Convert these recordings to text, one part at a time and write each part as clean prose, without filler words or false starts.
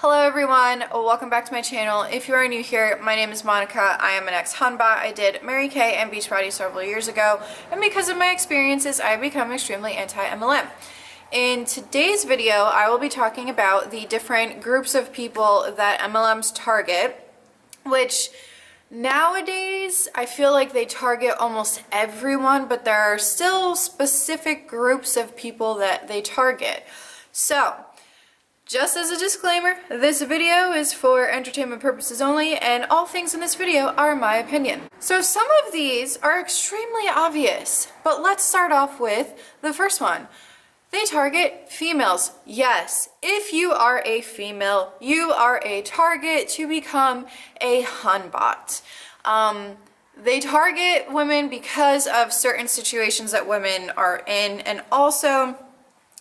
Hello everyone, welcome back to my channel. If you are new here, my name is Monica. I am an ex-hunbot. I did Mary Kay and Beachbody several years ago, and because of my experiences, I've become extremely anti-MLM. In today's video, I will be talking about the different groups of people that MLMs target, which nowadays I feel like they target almost everyone, but there are still specific groups of people that they target. So, just as a disclaimer, this video is for entertainment purposes only, and all things in this video are my opinion. So some of these are extremely obvious, but let's start off with the first one. They target females. Yes, if you are a female, you are a target to become a hunbot. They target women because of certain situations that women are in, and also,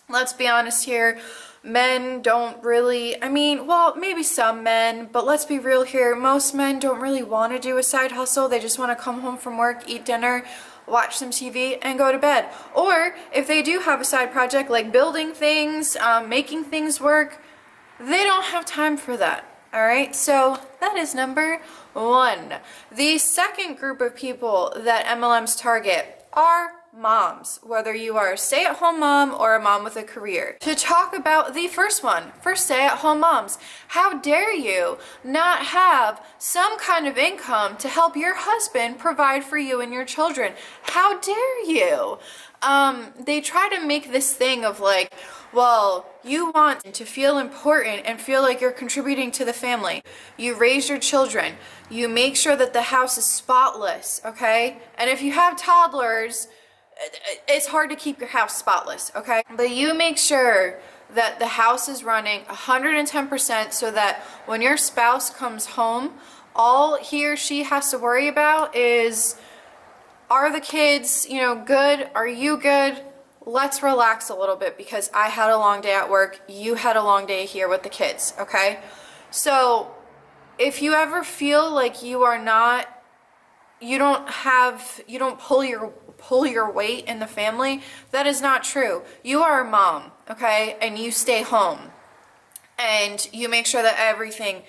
let's be honest here, men don't really, well, maybe some men, but let's be real here, most men don't really want to do a side hustle. They just want to come home from work, eat dinner, watch some TV, and go to bed. Or if they do have a side project like building things, making things work, they don't have time for that. Alright, so that is number one. The second group of people that MLMs target are moms, whether you are a stay-at-home mom or a mom with a career. To talk about the first one, for stay-at-home moms, how dare you not have some kind of income to help your husband provide for you and your children? How dare you? They try to make this thing of like, well, you want to feel important and feel like you're contributing to the family. You raise your children. You make sure that the house is spotless, okay? And if you have toddlers, it's hard to keep your house spotless, okay? But you make sure that the house is running 110% so that when your spouse comes home, all he or she has to worry about is, are the kids, good? Are you good? Let's relax a little bit because I had a long day at work. You had a long day here with the kids, okay? So if you ever feel like you don't pull your weight in the family, that is not true. You are a mom, okay? And you stay home. And you make sure that everything,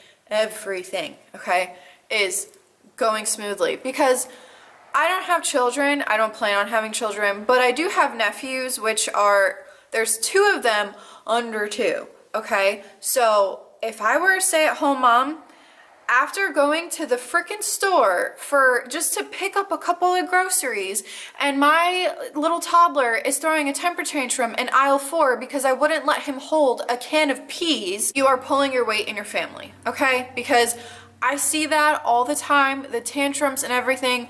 okay, is going smoothly. Because I don't have children, I don't plan on having children, but I do have nephews, there's two of them under 2, okay? So if I were a stay-at-home mom, after going to the frickin' store just to pick up a couple of groceries, and my little toddler is throwing a temper tantrum in aisle 4 because I wouldn't let him hold a can of peas, you are pulling your weight in your family, okay? Because I see that all the time, the tantrums and everything,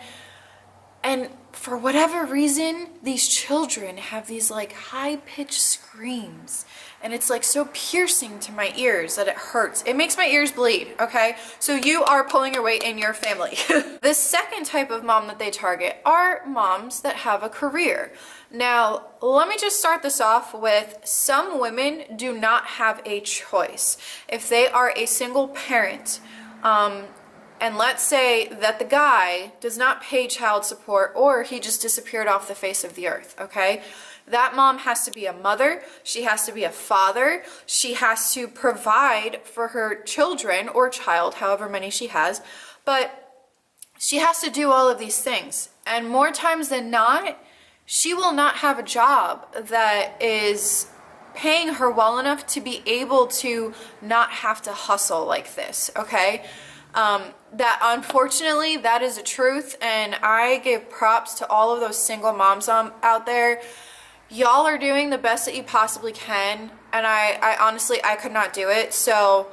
and for whatever reason, these children have these like high-pitched screams, and it's like so piercing to my ears that it hurts. It makes my ears bleed, okay? So you are pulling your weight in your family. The second type of mom that they target are moms that have a career. Now, let me just start this off with, some women do not have a choice. If they are a single parent, and let's say that the guy does not pay child support, or he just disappeared off the face of the earth, okay? That mom has to be a mother, she has to be a father, she has to provide for her children or child, however many she has, but she has to do all of these things. And more times than not, she will not have a job that is paying her well enough to be able to not have to hustle like this, okay? That unfortunately, that is a truth, and I give props to all of those single moms out there. Y'all are doing the best that you possibly can, and I honestly, I could not do it, so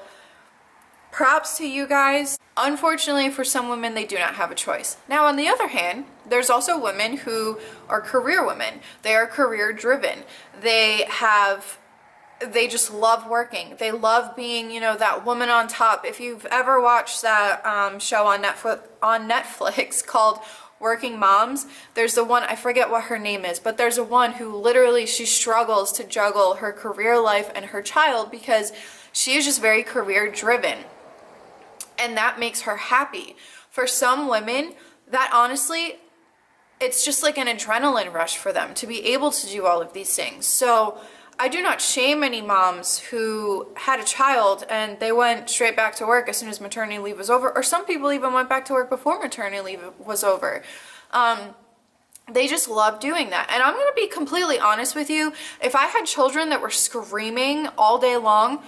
props to you guys. Unfortunately, for some women, they do not have a choice. Now, on the other hand, there's also women who are career women. They are career driven. They just love working. They love being, that woman on top. If you've ever watched that show on Netflix called Working Moms, there's the one, I forget what her name is, but there's a one who literally, she struggles to juggle her career life and her child because she is just very career driven. And that makes her happy. For some women, that honestly, it's just like an adrenaline rush for them to be able to do all of these things. So I do not shame any moms who had a child and they went straight back to work as soon as maternity leave was over, or some people even went back to work before maternity leave was over. They just love doing that. And I'm going to be completely honest with you. If I had children that were screaming all day long,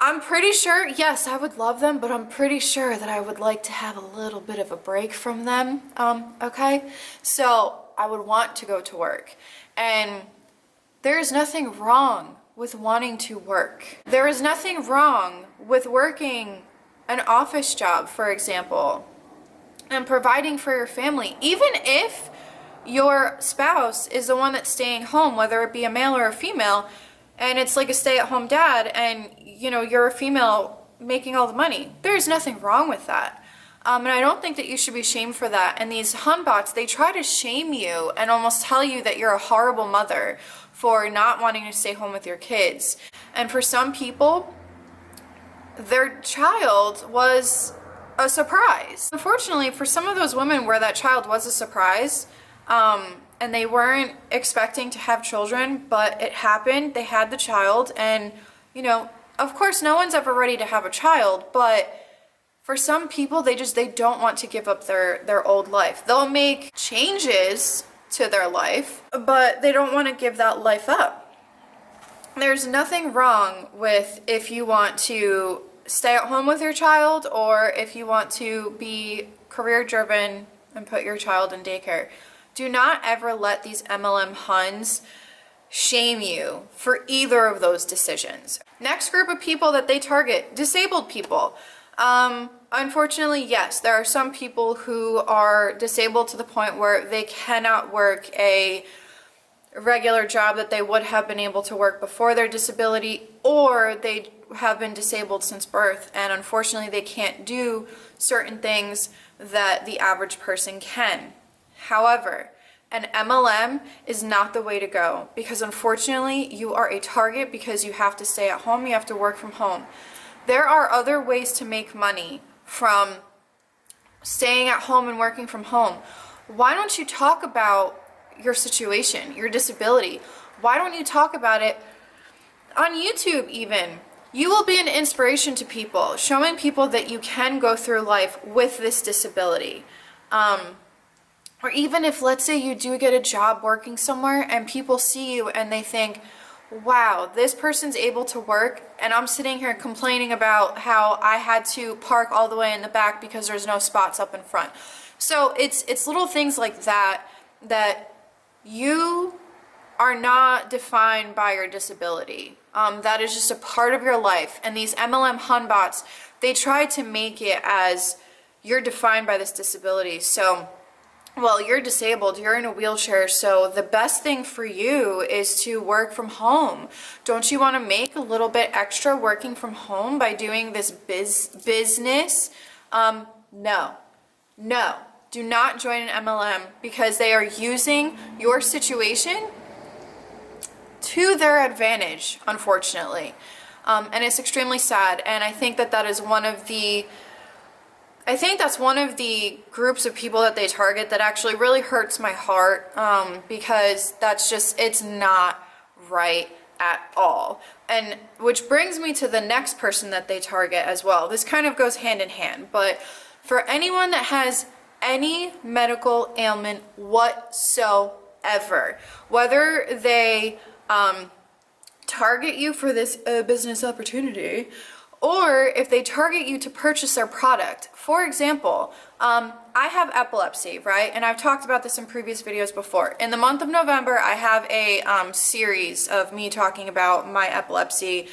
I'm pretty sure, yes, I would love them, but I'm pretty sure that I would like to have a little bit of a break from them, okay? So I would want to go to work. And there is nothing wrong with wanting to work. There is nothing wrong with working an office job, for example, and providing for your family, even if your spouse is the one that's staying home, whether it be a male or a female, and it's like a stay-at-home dad, and you're a female making all the money. There's nothing wrong with that. And I don't think that you should be shamed for that. And these hunbots, they try to shame you and almost tell you that you're a horrible mother for not wanting to stay home with your kids. And for some people, their child was a surprise. Unfortunately, for some of those women where that child was a surprise, and they weren't expecting to have children, but it happened, they had the child, and of course no one's ever ready to have a child, but for some people, they don't want to give up their old life. They'll make changes to their life, but they don't want to give that life up. There's nothing wrong with if you want to stay at home with your child, or if you want to be career driven and put your child in daycare. Do not ever let these MLM Huns shame you for either of those decisions. Next group of people that they target, disabled people. Unfortunately, yes, there are some people who are disabled to the point where they cannot work a regular job that they would have been able to work before their disability, or they have been disabled since birth, and unfortunately they can't do certain things that the average person can. However, an MLM is not the way to go, because unfortunately you are a target because you have to stay at home, you have to work from home. There are other ways to make money from staying at home and working from home. Why don't you talk about your situation, your disability? Why don't you talk about it on YouTube even? You will be an inspiration to people, showing people that you can go through life with this disability. Or even if, let's say, you do get a job working somewhere and people see you and they think, wow, this person's able to work, and I'm sitting here complaining about how I had to park all the way in the back because there's no spots up in front. So it's little things like that that you are not defined by your disability. That is just a part of your life. And these MLM Hunbots, they try to make it as you're defined by this disability. So, well, you're disabled, you're in a wheelchair, so the best thing for you is to work from home. Don't you want to make a little bit extra working from home by doing this business? No. Do not join an MLM, because they are using your situation to their advantage, unfortunately. And it's extremely sad, and I think that is one of the that's one of the groups of people that they target that actually really hurts my heart, because it's not right at all. And which brings me to the next person that they target as well. This kind of goes hand in hand, but for anyone that has any medical ailment whatsoever, whether they target you for this business opportunity, or if they target you to purchase their product. For example, I have epilepsy, right? And I've talked about this in previous videos before. In the month of November, I have a series of me talking about my epilepsy.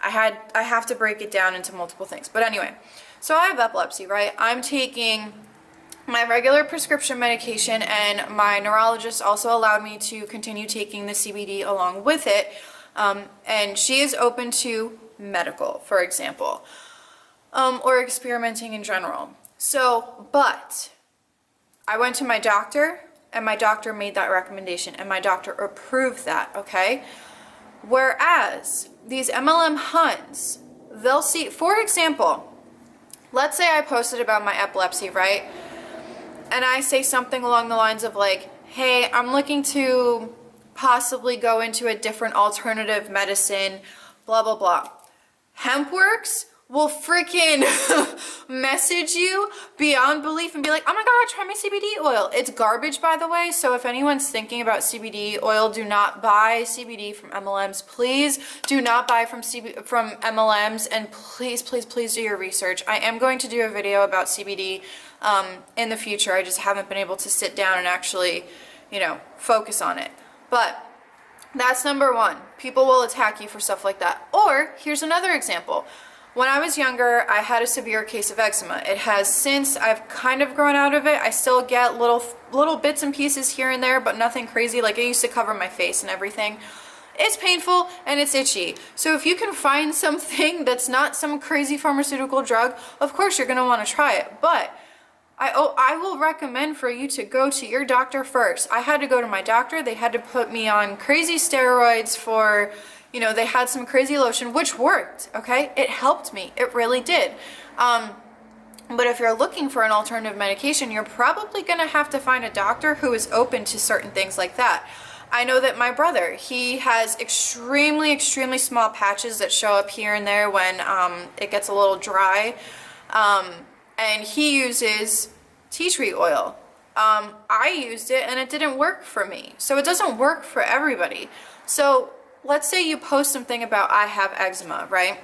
I have to break it down into multiple things. But anyway, so I have epilepsy, right? I'm taking my regular prescription medication, and my neurologist also allowed me to continue taking the CBD along with it. And she is open to medical, for example, or experimenting in general. So, but I went to my doctor, and my doctor made that recommendation, and my doctor approved that, okay? Whereas these MLM Huns, they'll see, for example, let's say I posted about my epilepsy, right? And I say something along the lines of like, hey, I'm looking to possibly go into a different alternative medicine, blah, blah, blah. HempWorks will freaking message you beyond belief and be like, oh my God, try my CBD oil. It's garbage, by the way. So if anyone's thinking about CBD oil, do not buy CBD from MLMs. Please do not buy from MLMs, and please, please, please do your research. I am going to do a video about CBD in the future. I just haven't been able to sit down and actually, you know, focus on it. But that's number one. People will attack you for stuff like that. Or here's another example. When I was younger, I had a severe case of eczema. It has since, I've kind of grown out of it. I still get little bits and pieces here and there, but nothing crazy. Like, it used to cover my face and everything. It's painful and it's itchy. So if you can find something that's not some crazy pharmaceutical drug, of course you're gonna wanna try it. But I will recommend for you to go to your doctor first. I had to go to my doctor. They had to put me on crazy steroids for, you know, they had some crazy lotion, which worked, okay? It helped me. It really did. But if you're looking for an alternative medication, you're probably gonna have to find a doctor who is open to certain things like that. I know that my brother, he has extremely, extremely small patches that show up here and there when it gets a little dry. And he uses tea tree oil. I used it and it didn't work for me. So it doesn't work for everybody. So let's say you post something about I have eczema, right?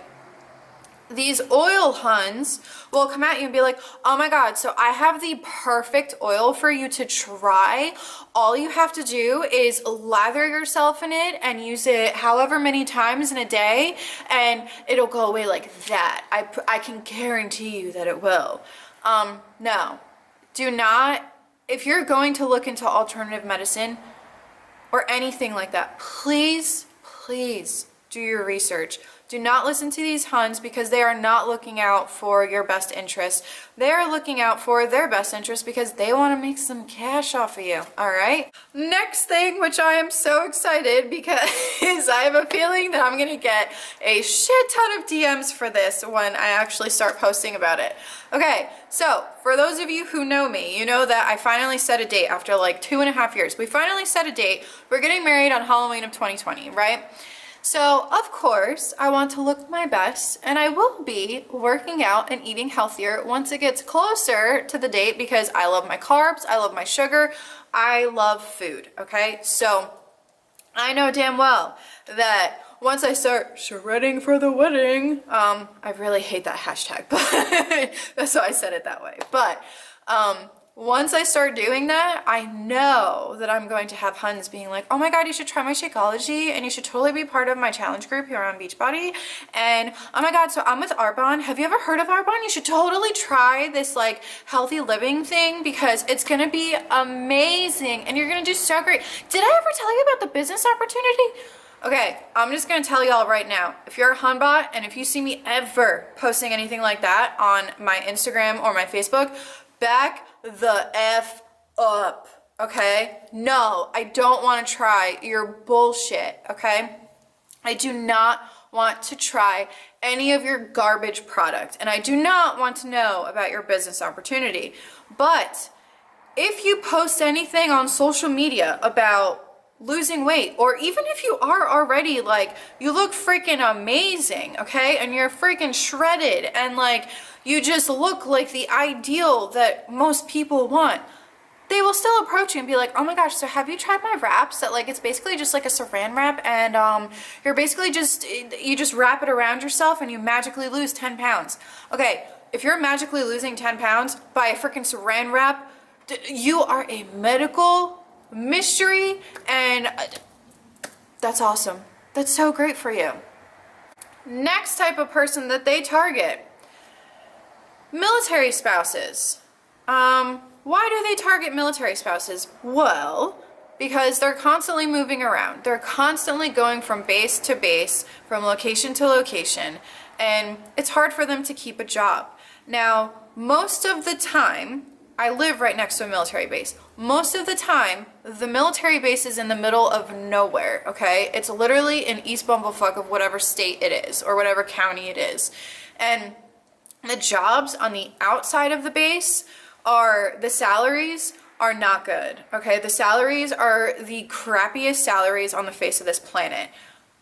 These oil huns will come at you and be like, oh my God, so I have the perfect oil for you to try. All you have to do is lather yourself in it and use it however many times in a day, and it'll go away like that. I can guarantee you that it will. No, do not. If you're going to look into alternative medicine or anything like that, please, please do your research. Do not listen to these huns, because they are not looking out for your best interest. They are looking out for their best interest because they want to make some cash off of you, all right? Next thing, which I am so excited because I have a feeling that I'm going to get a shit ton of DMs for this when I actually start posting about it. Okay, so for those of you who know me, you know that I finally set a date after like 2.5 years. We finally set a date. We're getting married on Halloween of 2020, right? So, of course, I want to look my best, and I will be working out and eating healthier once it gets closer to the date, because I love my carbs, I love my sugar, I love food, okay? So, I know damn well that once I start shredding for the wedding, I really hate that hashtag, but that's why I said it that way. But, once I start doing that, I know that I'm going to have huns being like, oh my God, you should try my Shakeology, and you should totally be part of my challenge group here on Beachbody. And oh my God, so I'm with Arbonne. Have you ever heard of Arbonne? You should totally try this like healthy living thing, because it's gonna be amazing and you're gonna do so great. Did I ever tell you about the business opportunity? Okay, I'm just gonna tell y'all right now, if you're a hunbot and if you see me ever posting anything like that on my Instagram or my Facebook, back the F up, okay? No, I don't want to try your bullshit, okay? I do not want to try any of your garbage product, and I do not want to know about your business opportunity. But if you post anything on social media about losing weight, or even if you are already like, you look freaking amazing, okay? And you're freaking shredded and like, you just look like the ideal that most people want, they will still approach you and be like, oh my gosh, so have you tried my wraps? That like, it's basically just like a saran wrap, and you're basically you just wrap it around yourself and you magically lose 10 pounds. Okay, if you're magically losing 10 pounds by a freaking saran wrap, you are a medical mystery, and that's awesome. That's so great for you. Next type of person that they target: military spouses. Why do they target military spouses? Well, because they're constantly moving around. They're constantly going from base to base, from location to location, and it's hard for them to keep a job. Now, most of the time, I live right next to a military base. Most of the time, the military base is in the middle of nowhere, okay? It's literally in East Bumblefuck of whatever state it is, or whatever county it is. And the jobs on the outside of the base the salaries are not good, okay? The salaries are the crappiest salaries on the face of this planet.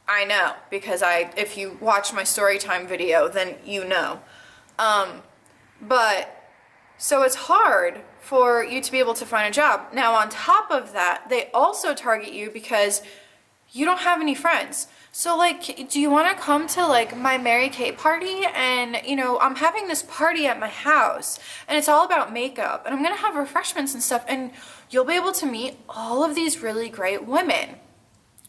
I know, because if you watch my story time video, then you know. But so it's hard for you to be able to find a job. Now, on top of that, they also target you because you don't have any friends. So, like, do you want to come to, like, my Mary Kay party? And, you know, I'm having this party at my house, and it's all about makeup, and I'm going to have refreshments and stuff, and you'll be able to meet all of these really great women.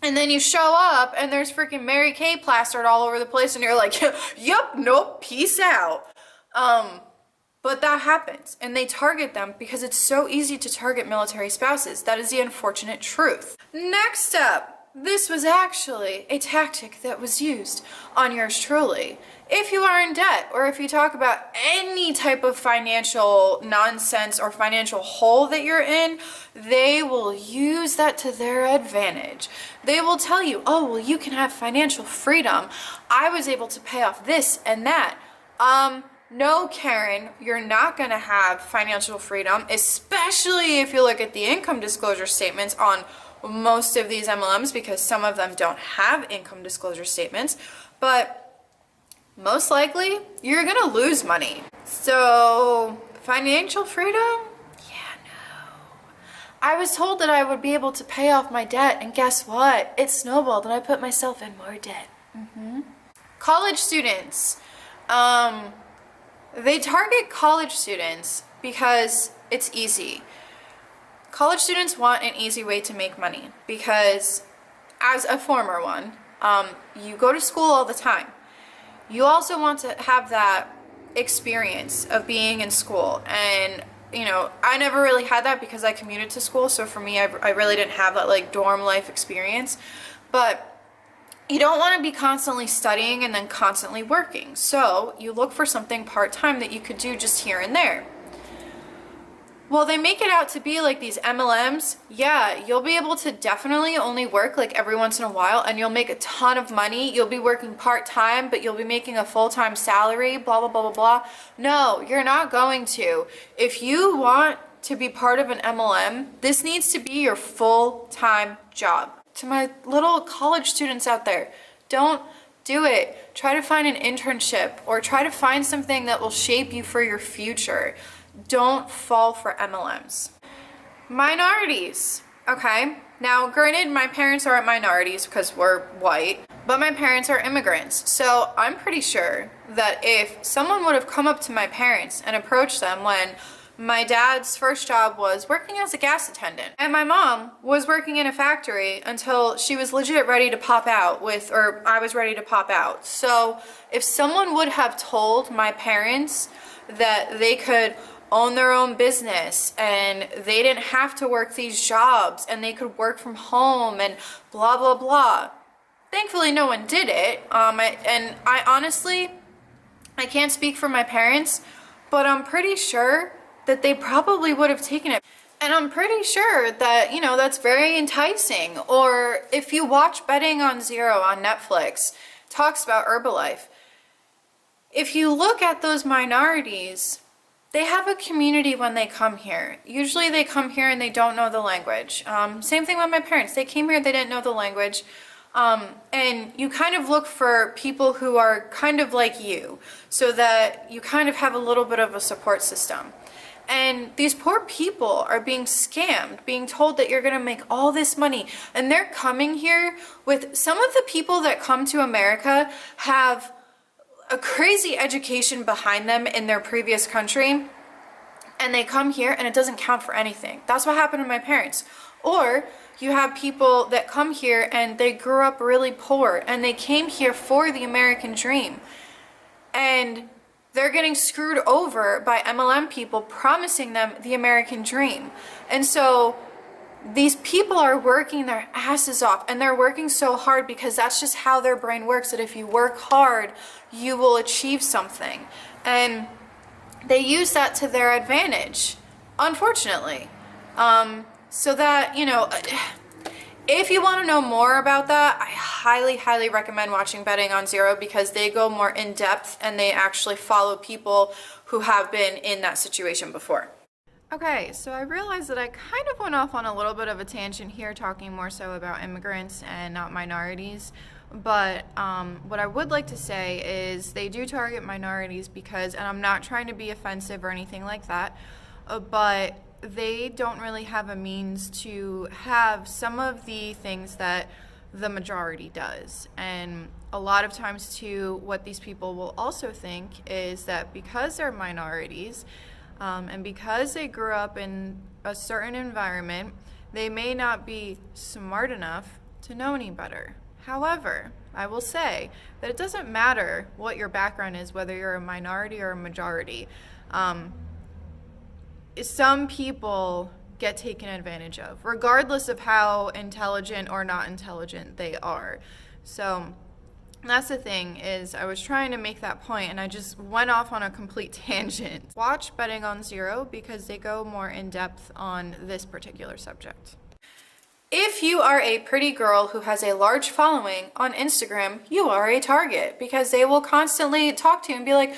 And then you show up, and there's freaking Mary Kay plastered all over the place, and you're like, yep, nope, peace out. But that happens, and they target them because it's so easy to target military spouses. That is the unfortunate truth. Next up, this was actually a tactic that was used on yours truly. If you are in debt, or if you talk about any type of financial nonsense or financial hole that you're in, they will use that to their advantage. They will tell you, oh, well, you can have financial freedom. I was able to pay off this and that. No, Karen, you're not going to have financial freedom, especially if you look at the income disclosure statements on most of these MLMs, because some of them don't have income disclosure statements, but most likely you're going to lose money. So, financial freedom? Yeah, no. I was told that I would be able to pay off my debt, and guess what? It snowballed and I put myself in more debt. College students. They target college students because it's easy. College students want an easy way to make money because, as a former one, you go to school all the time. You also want to have that experience of being in school. And, you know, I never really had that because I commuted to school. So for me, I really didn't have that, like, dorm life experience. But you don't want to be constantly studying and then constantly working. So you look for something part-time that you could do just here and there. Well, they make it out to be like these MLMs. Yeah, you'll be able to definitely only work like every once in a while, and you'll make a ton of money. You'll be working part-time, but you'll be making a full-time salary, blah, blah, blah, blah, blah. No, you're not going to. If you want to be part of an MLM, this needs to be your full-time job. To my little college students out there, don't do it. Try to find an internship or try to find something that will shape you for your future. Don't fall for MLMs. Minorities, okay? Now, granted, my parents aren't minorities because we're white, but my parents are immigrants. So I'm pretty sure that if someone would have come up to my parents and approached them when my dad's first job was working as a gas attendant, and my mom was working in a factory until she was legit ready to pop out or I was ready to pop out. So if someone would have told my parents that they could own their own business and they didn't have to work these jobs and they could work from home and blah, blah, blah. Thankfully, no one did it. And I honestly, I can't speak for my parents, but I'm pretty sure that they probably would have taken it. And I'm pretty sure that, you know, that's very enticing. Or if you watch Betting on Zero on Netflix, talks about Herbalife. If you look at those minorities, they have a community when they come here. Usually they come here and they don't know the language. Same thing with my parents. They came here, they didn't know the language. And you kind of look for people who are kind of like you so that you kind of have a little bit of a support system. And these poor people are being scammed, being told that you're going to make all this money. And they're coming here with, some of the people that come to America have a crazy education behind them in their previous country. And they come here and it doesn't count for anything. That's what happened to my parents. Or you have people that come here and they grew up really poor and they came here for the American dream. And they're getting screwed over by MLM people promising them the American dream. And so these people are working their asses off, and they're working so hard because that's just how their brain works, that if you work hard, you will achieve something. And they use that to their advantage, unfortunately. So that, you know, if you want to know more about that, I highly, highly recommend watching Betting on Zero because they go more in depth and they actually follow people who have been in that situation before. Okay, so I realized that I kind of went off on a little bit of a tangent here, talking more so about immigrants and not minorities. But what I would like to say is they do target minorities because, and I'm not trying to be offensive or anything like that, but they don't really have a means to have some of the things that the majority does. And a lot of times too, what these people will also think is that because they're minorities, and because they grew up in a certain environment, they may not be smart enough to know any better. However, I will say that it doesn't matter what your background is, whether you're a minority or a majority. Some people get taken advantage of, regardless of how intelligent or not intelligent they are. So that's the thing, is I was trying to make that point and I just went off on a complete tangent. Watch Betting on Zero because they go more in depth on this particular subject. If you are a pretty girl who has a large following on Instagram, you are a target because they will constantly talk to you and be like,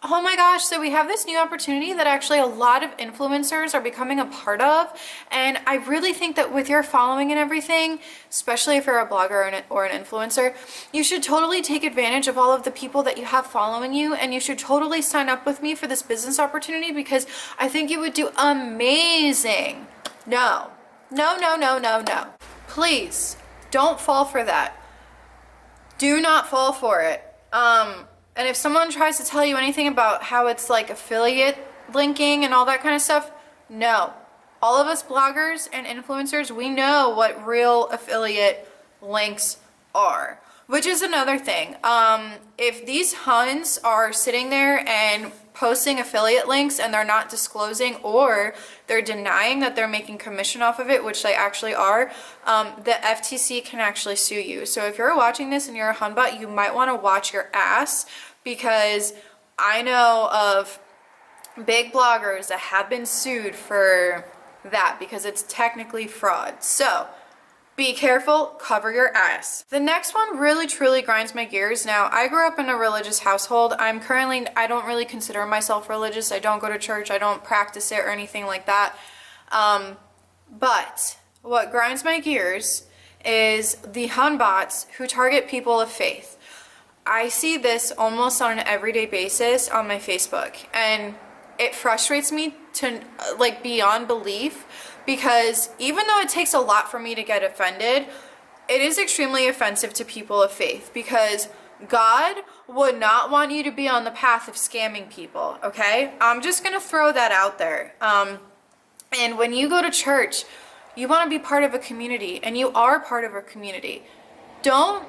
oh my gosh, so we have this new opportunity that actually a lot of influencers are becoming a part of. And I really think that with your following and everything, especially if you're a blogger or an influencer, you should totally take advantage of all of the people that you have following you. And you should totally sign up with me for this business opportunity because I think you would do amazing. No, no, no, no, no, no. Please don't fall for that. Do not fall for it. And if someone tries to tell you anything about how it's like affiliate linking and all that kind of stuff, no. All of us bloggers and influencers, we know what real affiliate links are. Which is another thing. If these Huns are sitting there and posting affiliate links and they're not disclosing, or they're denying that they're making commission off of it, which they actually are, the FTC can actually sue you. So if you're watching this and you're a Hunbot, you might want to watch your ass, because I know of big bloggers that have been sued for that because it's technically fraud. So be careful, cover your ass. The next one really truly grinds my gears. Now, I grew up in a religious household. I don't really consider myself religious. I don't go to church. I don't practice it or anything like that. But what grinds my gears is the Hunbots who target people of faith. I see this almost on an everyday basis on my Facebook, and it frustrates me to like beyond belief. Because even though it takes a lot for me to get offended, it is extremely offensive to people of faith, because God would not want you to be on the path of scamming people, okay? I'm just going to throw that out there. And when you go to church, you want to be part of a community, and you are part of a community. Don't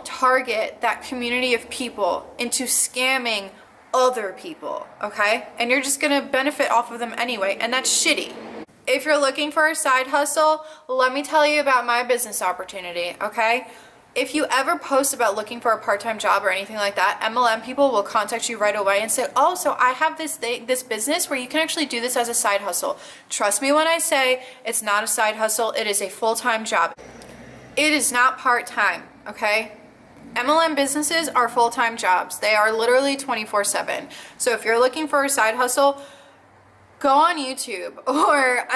target that community of people into scamming other people, okay? And you're just gonna benefit off of them anyway, and that's shitty. If you're looking for a side hustle, let me tell you about my business opportunity, okay? If you ever post about looking for a part-time job or anything like that, MLM people will contact you right away and say, oh, so I have this business where you can actually do this as a side hustle. Trust me when I say it's not a side hustle, it is a full-time job. It is not part-time, okay? MLM businesses are full-time jobs. They are literally 24/7. So if you're looking for a side hustle, go on YouTube, or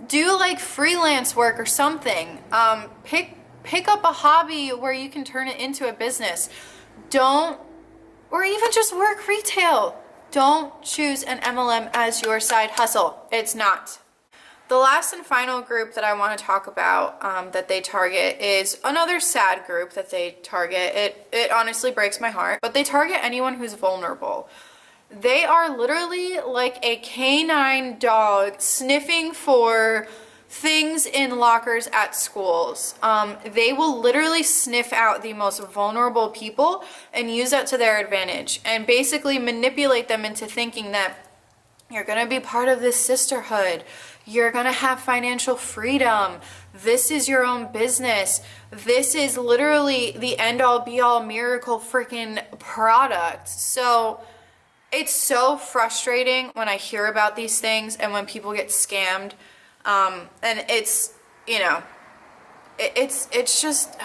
do like freelance work or something. Pick up a hobby where you can turn it into a business. Or even just work retail. Don't choose an MLM as your side hustle. It's not. The last and final group that I want to talk about that they target is another sad group that they target. It honestly breaks my heart, but they target anyone who's vulnerable. They are literally like a canine dog sniffing for things in lockers at schools. They will literally sniff out the most vulnerable people and use that to their advantage, and basically manipulate them into thinking that you're going to be part of this sisterhood. You're going to have financial freedom. This is your own business. This is literally the end-all be-all miracle freaking product. So it's so frustrating when I hear about these things and when people get scammed. And it's, it's just,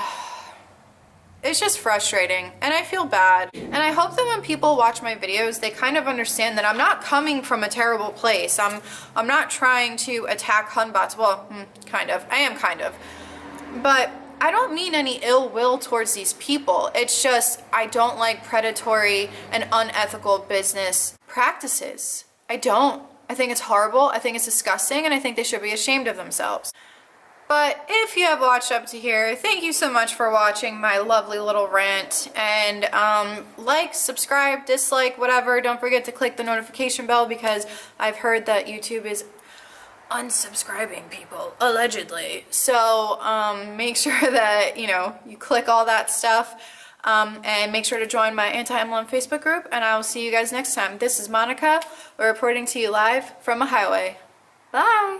It's just frustrating, and I feel bad. And I hope that when people watch my videos, they kind of understand that I'm not coming from a terrible place. I'm not trying to attack Hunbots. Well, kind of. I am kind of. But I don't mean any ill will towards these people. It's just I don't like predatory and unethical business practices. I don't. I think it's horrible. I think it's disgusting, and I think they should be ashamed of themselves. But if you have watched up to here, thank you so much for watching my lovely little rant. And like, subscribe, dislike, whatever. Don't forget to click the notification bell, because I've heard that YouTube is unsubscribing people, allegedly. So make sure that, you know, you click all that stuff. And make sure to join my anti-MLM Facebook group. And I will see you guys next time. This is Monica. We're reporting to you live from a highway. Bye!